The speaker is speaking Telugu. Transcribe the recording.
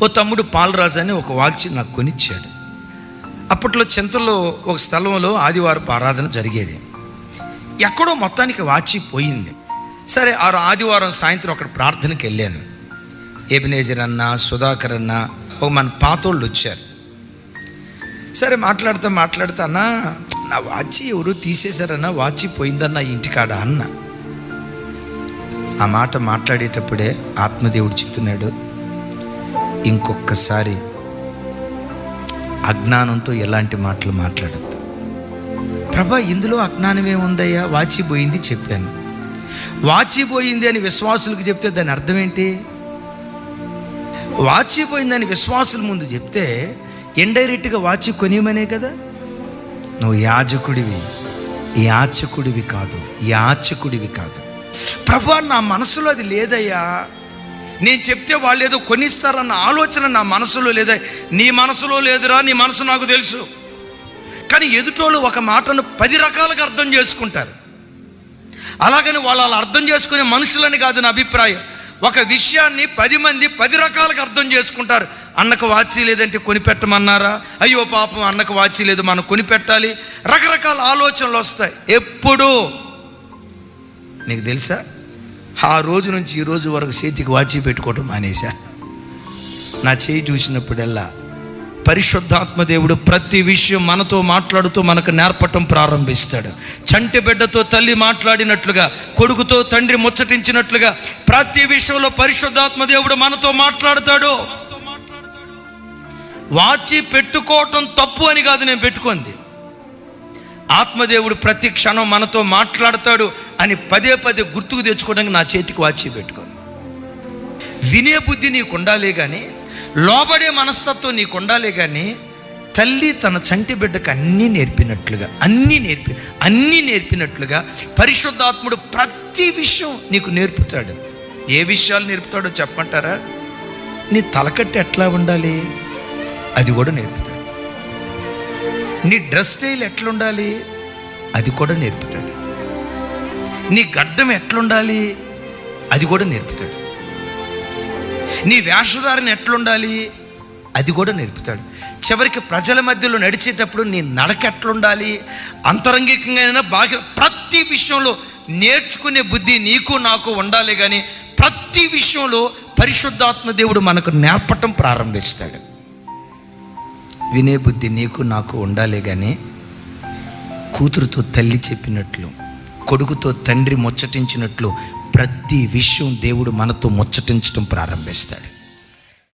ఓ తమ్ముడు పాలరాజు అని ఒక వాచ్ నాకు కొనిచ్చాడు. అప్పట్లో చింతల్లో ఒక స్థలంలో ఆదివారపు ఆరాధన జరిగేది. ఎక్కడో మొత్తానికి వాచి పోయింది. సరే ఆ ఆదివారం సాయంత్రం అక్కడ ప్రార్థనకి వెళ్ళాను. ఎబినేజర్ అన్న, సుధాకర్ అన్న, ఒక మన పాతోళ్ళు వచ్చారు. సరే మాట్లాడుతా అన్న, నా వాచి ఎవరు తీసేశారన్న, వాచి పోయిందన్న ఇంటికాడ అన్న. ఆ మాట మాట్లాడేటప్పుడే ఆత్మదేవుడు చెప్తున్నాడు, ఇంకొకసారి అజ్ఞానంతో ఎలాంటి మాటలు మాట్లాడద్దు. ప్రభా, ఇందులో అజ్ఞానం ఏముందయ్యా? వాచి పోయింది చెప్పాను. వాచి పోయింది అని విశ్వాసులకు చెప్తే దాని అర్థం ఏంటి? వాచి పోయిందని విశ్వాసుల ముందు చెప్తే ఇండైరెక్ట్గా వాచి కొనియమనే కదా. నువ్వు యాచకుడివి కాదు. ప్రభా, నా మనసులో అది లేదయ్యా. నేను చెప్తే వాళ్ళు ఏదో కొనిస్తారన్న ఆలోచన నా మనసులో లేదా. నీ మనసులో లేదురా, నీ మనసు నాకు తెలుసు. కానీ ఎదుటోళ్ళు ఒక మాటను 10 రకాలుగా అర్థం చేసుకుంటారు. అలాగని వాళ్ళు అలా అర్థం చేసుకునే మనుషులని కాదు నా అభిప్రాయం. ఒక విషయాన్ని 10 మంది 10 రకాలుగా అర్థం చేసుకుంటారు. అన్నకు వాచి లేదంటే కొనిపెట్టమన్నారా? అయ్యో పాపం, అన్నకు వాచి లేదు, మనం కొనిపెట్టాలి. రకరకాల ఆలోచనలు వస్తాయి. ఎప్పుడు నీకు తెలుసా, ఆ రోజు నుంచి ఈ రోజు వరకు చేతికి వాచి పెట్టుకోవటం మానేశా. నా చేయి చూసినప్పుడల్లా పరిశుద్ధాత్మ దేవుడు ప్రతి విషయం మనతో మాట్లాడుతూ మనకు నేర్పటం ప్రారంభిస్తాడు. చంటి బిడ్డతో తల్లి మాట్లాడినట్లుగా, కొడుకుతో తండ్రి ముచ్చటించినట్లుగా ప్రతి విషయంలో పరిశుద్ధాత్మ దేవుడు మనతో మాట్లాడతాడు. వాచి పెట్టుకోవటం తప్పు అని కాదు నేను పెట్టుకుంది. ఆత్మదేవుడు ప్రతి క్షణం మనతో మాట్లాడతాడు అని పదే గుర్తుకు తెచ్చుకోవడానికి నా చేతికి వాచి పెట్టుకోను. వినే బుద్ధి నీకు ఉండాలి కానీ, లోబడే మనస్తత్వం నీకు ఉండాలి కానీ, తల్లి తన చంటి బిడ్డకు అన్నీ నేర్పినట్లుగా పరిశుద్ధాత్ముడు ప్రతి విషయం నీకు నేర్పుతాడు. ఏ విషయాలు నేర్పుతాడో చెప్పమంటారా? నీ తలకట్టు ఎట్లా ఉండాలి అది కూడా నేర్పుతాడు. నీ డ్రెస్ స్టైల్ ఎట్లుండాలి అది కూడా నేర్పుతాడు. నీ గడ్డం ఎట్లుండాలి అది కూడా నేర్పుతాడు. నీ వేషధారణ ఎట్లుండాలి అది కూడా నేర్పుతాడు. చివరికి ప్రజల మధ్యలో నడిచేటప్పుడు నీ నడక ఎట్లుండాలి, అంతరంగికంగా బాగా ప్రతి విషయంలో నేర్చుకునే బుద్ధి నీకు నాకు ఉండాలి. కానీ ప్రతి విషయంలో పరిశుద్ధాత్మ దేవుడు మనకు నేర్పటం ప్రారంభిస్తాడు. వినే బుద్ధి నీకు నాకు ఉండాలి కానీ, కూతురుతో తల్లి చెప్పినట్లు, కొడుకుతో తండ్రి ముచ్చటించినట్లు ప్రతి విషయం దేవుడు మనతో ముచ్చటించడం ప్రారంభిస్తాడు.